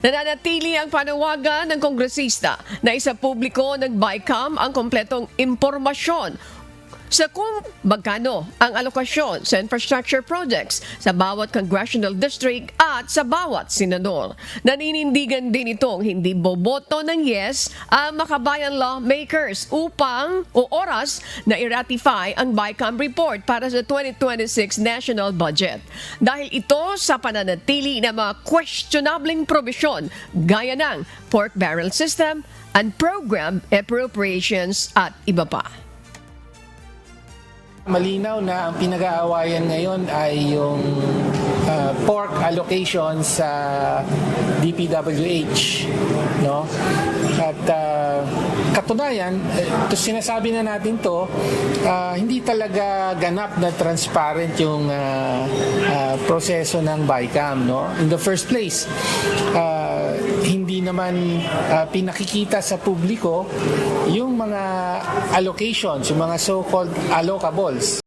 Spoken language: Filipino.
Nananatili ang panawagan ng kongresista na isa publiko ng BICAM ang kompletong impormasyon sa kung magkano ang alokasyon sa infrastructure projects sa bawat congressional district at sa bawat senador. Naninindigan din itong hindi boboto ng yes ang makabayan lawmakers upang o oras na i-ratify ang BICAM report para sa 2026 national budget. Dahil ito sa pananatili ng mga questionableng probisyon gaya ng pork barrel system and program appropriations at iba pa. Malinaw na ang pinag-aawayan ngayon ay yung pork allocation sa DPWH, no? At katunayan, sinasabi na natin to, hindi talaga ganap na transparent yung proseso ng BICAM, no? In the first place, hindi naman pinakikita sa publiko yung mga allocations, yung mga so-called allocables.